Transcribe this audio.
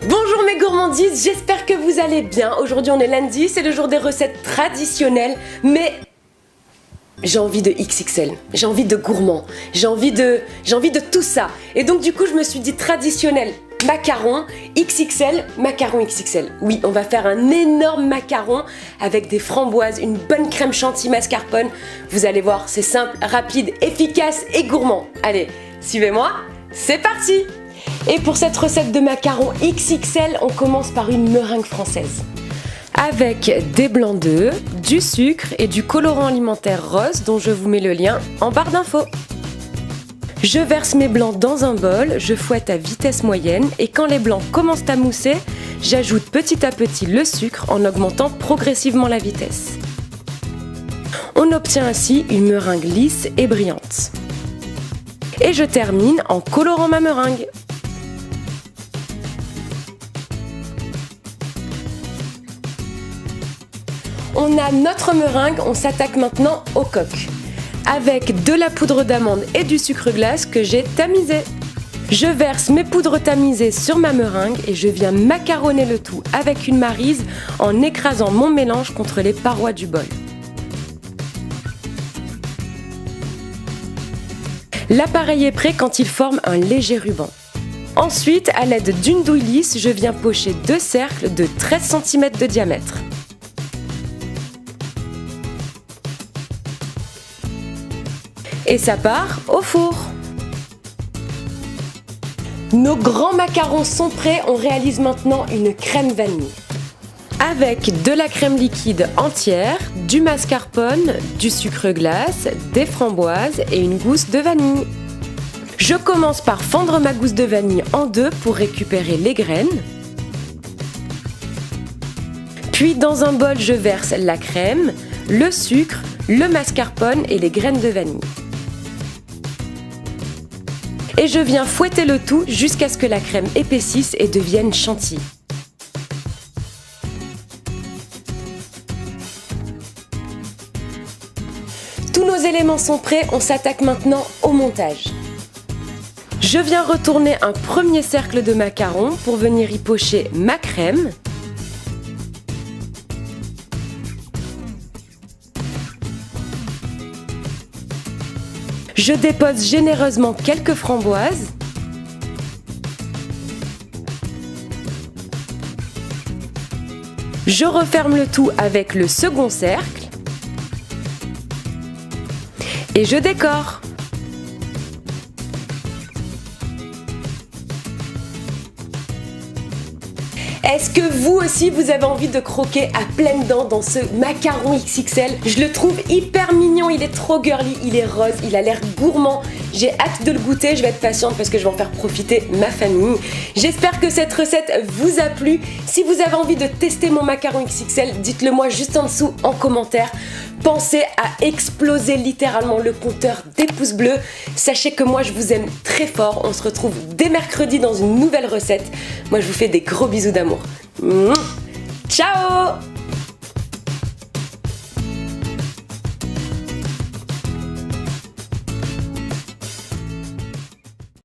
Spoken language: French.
Bonjour mes gourmandises, j'espère que vous allez bien. Aujourd'hui on est lundi, c'est le jour des recettes traditionnelles, mais j'ai envie de XXL, j'ai envie de gourmand, j'ai envie de tout ça. Et donc du coup je me suis dit traditionnel, macaron, XXL, macaron XXL. Oui, on va faire un énorme macaron avec des framboises, une bonne crème chantilly mascarpone. Vous allez voir, c'est simple, rapide, efficace et gourmand. Allez, suivez-moi, c'est parti! Et pour cette recette de macaron XXL, on commence par une meringue française. Avec des blancs d'œufs, du sucre et du colorant alimentaire rose dont je vous mets le lien en barre d'infos. Je verse mes blancs dans un bol, je fouette à vitesse moyenne et quand les blancs commencent à mousser, j'ajoute petit à petit le sucre en augmentant progressivement la vitesse. On obtient ainsi une meringue lisse et brillante. Et je termine en colorant ma meringue. On a notre meringue, on s'attaque maintenant au coq. Avec de la poudre d'amande et du sucre glace que j'ai tamisé. Je verse mes poudres tamisées sur ma meringue et je viens macaronner le tout avec une maryse en écrasant mon mélange contre les parois du bol. L'appareil est prêt quand il forme un léger ruban. Ensuite, à l'aide d'une douille lisse, je viens pocher deux cercles de 13 cm de diamètre. Et ça part au four. Nos grands macarons sont prêts, on réalise maintenant une crème vanille. Avec de la crème liquide entière, du mascarpone, du sucre glace, des framboises et une gousse de vanille. Je commence par fendre ma gousse de vanille en deux pour récupérer les graines. Puis dans un bol, je verse la crème, le sucre, le mascarpone et les graines de vanille. Et je viens fouetter le tout jusqu'à ce que la crème épaississe et devienne chantilly. Tous nos éléments sont prêts, on s'attaque maintenant au montage. Je viens retourner un premier cercle de macarons pour venir y pocher ma crème. Je dépose généreusement quelques framboises. Je referme le tout avec le second cercle. Et je décore. Est-ce que vous aussi vous avez envie de croquer à pleines dents dans ce macaron XXL? Je le trouve hyper mignon, il est trop girly, il est rose, il a l'air gourmand. J'ai hâte de le goûter, je vais être patiente parce que je vais en faire profiter ma famille. J'espère que cette recette vous a plu. Si vous avez envie de tester mon macaron XXL, dites-le moi juste en dessous en commentaire. Pensez à exploser littéralement le compteur des pouces bleus. Sachez que moi je vous aime très fort. On se retrouve dès mercredi dans une nouvelle recette. Moi je vous fais des gros bisous d'amour. Ciao!